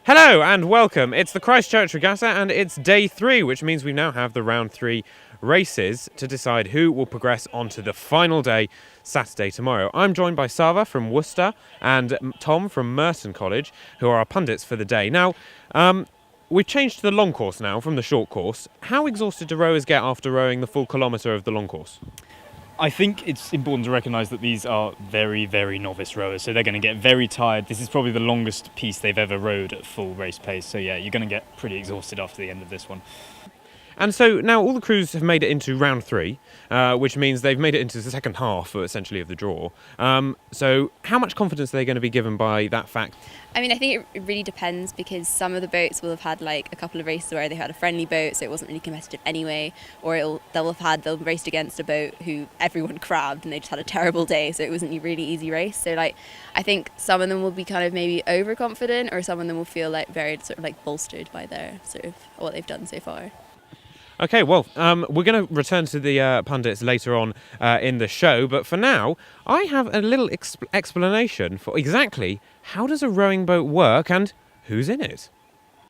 Hello and welcome. It's the Christ Church Regatta and it's day 3, which means we now have the round 3 races to decide who will progress onto the final day, Saturday tomorrow. I'm joined by Sava from Worcester and Tom from Merton College, who are our pundits for the day. Now, we've changed to the long course now from the short course. How exhausted do rowers get after rowing the full kilometre of the long course? I think it's important to recognise that these are very, very novice rowers, so they're going to get very tired. This is probably the longest piece they've ever rowed at full race pace, so yeah, you're going to get pretty exhausted after the end of this one. And so now all the crews have made it into round 3, which means they've made it into the second half, essentially, of the draw. So how much confidence are they going to be given by that fact? I mean, I think it really depends, because some of the boats will have had like a couple of races where they had a friendly boat, so it wasn't really competitive anyway, or they'll raced against a boat who everyone crabbed and they just had a terrible day, so it wasn't a really easy race. So like, I think some of them will be kind of maybe overconfident, or some of them will feel like very sort of like bolstered by their sort of what they've done so far. Okay, well, we're going to return to the pundits later on in the show, but for now, I have a little explanation for exactly how does a rowing boat work and who's in it.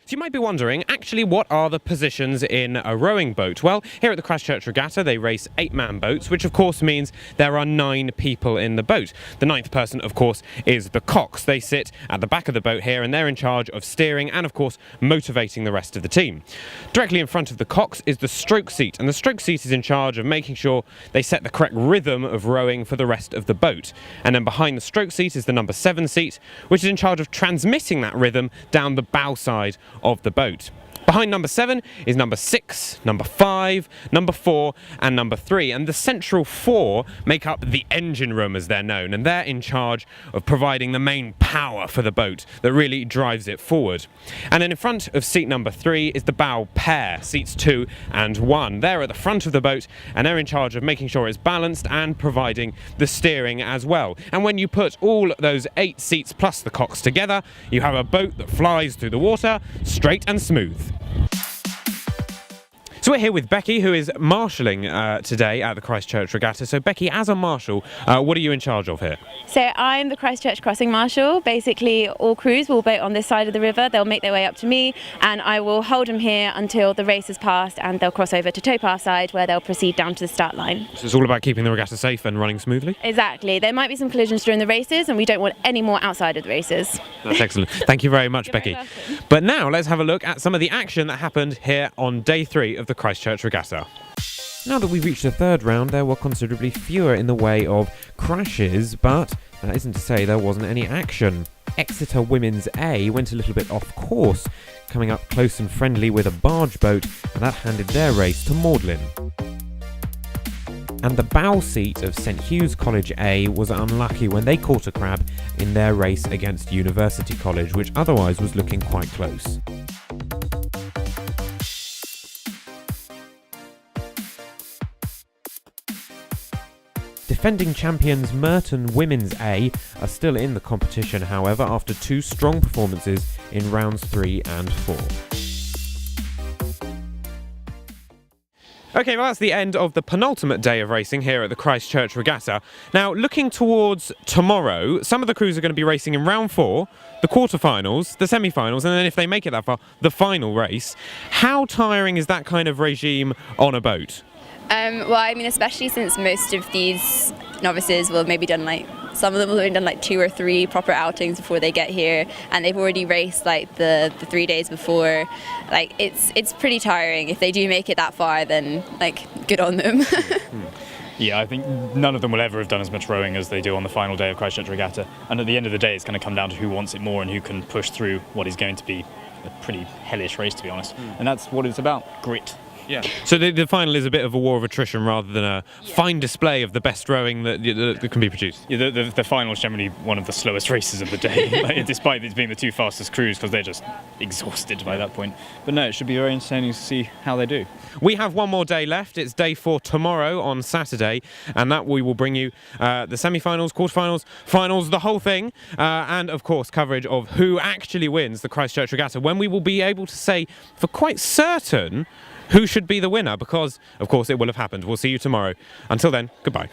So you might be wondering, actually, what are the positions in a rowing boat? Well, here at the Christ Church Regatta, they race 8-man boats, which of course means there are 9 people in the boat. The 9th person, of course, is the cox. They sit at the back of the boat here, and they're in charge of steering and, of course, motivating the rest of the team. Directly in front of the cox is the stroke seat, and the stroke seat is in charge of making sure they set the correct rhythm of rowing for the rest of the boat. And then behind the stroke seat is the number 7 seat, which is in charge of transmitting that rhythm down the bow side of the boat. Behind number 7 is number 6, number 5, number 4 and number 3, and the central 4 make up the engine room as they're known, and they're in charge of providing the main power for the boat that really drives it forward. And then in front of seat number 3 is the bow pair, seats 2 and 1. They're at the front of the boat and they're in charge of making sure it's balanced and providing the steering as well. And when you put all those 8 seats plus the cox together, you have a boat that flies through the water straight and smooth. So we're here with Becky, who is marshalling today at the Christ Church Regatta. So Becky, as a marshal, what are you in charge of here? So I'm the Christ Church crossing marshal. Basically, all crews will boat on this side of the river. They'll make their way up to me, and I will hold them here until the race has passed, and they'll cross over to towpath side, where they'll proceed down to the start line. So it's all about keeping the regatta safe and running smoothly? Exactly. There might be some collisions during the races, and we don't want any more outside of the races. That's excellent. Thank you very much, Becky. But now let's have a look at some of the action that happened here on day 3 of the Christ Church Regatta. Now that we've reached the 3rd round, there were considerably fewer in the way of crashes, but that isn't to say there wasn't any action. Exeter Women's A went a little bit off course, coming up close and friendly with a barge boat, and that handed their race to Magdalen. And the bow seat of St Hugh's College A was unlucky when they caught a crab in their race against University College, which otherwise was looking quite close. Defending champions Merton Women's A are still in the competition, however, after 2 strong performances in rounds 3 and 4. Okay, well, that's the end of the penultimate day of racing here at the Christ Church Regatta. Now, looking towards tomorrow, some of the crews are going to be racing in round 4, the quarterfinals, the semi-finals, and then if they make it that far, the final race. How tiring is that kind of regime on a boat? Well, I mean, especially since most of these novices will have maybe done some of them will have done 2 or 3 proper outings before they get here, and they've already raced the 3 days before. It's pretty tiring. If they do make it that far, then good on them. Yeah, I think none of them will ever have done as much rowing as they do on the final day of Christ Church Regatta, and at the end of the day it's going to come down to who wants it more and who can push through what is going to be a pretty hellish race, to be honest. And that's what it's about, grit. Yeah. So the final is a bit of a war of attrition rather than a fine display of the best rowing that can be produced. Yeah, the final is generally one of the slowest races of the day, despite these being the 2 fastest crews, because they're just exhausted by that point. But no, it should be very entertaining to see how they do. We have one more day left. It's day 4 tomorrow on Saturday, and that we will bring you the semi-finals, quarterfinals, finals, the whole thing, and of course coverage of who actually wins the Christ Church Regatta, when we will be able to say for quite certain who should be the winner, because of course it will have happened. We'll see you tomorrow. Until then, goodbye.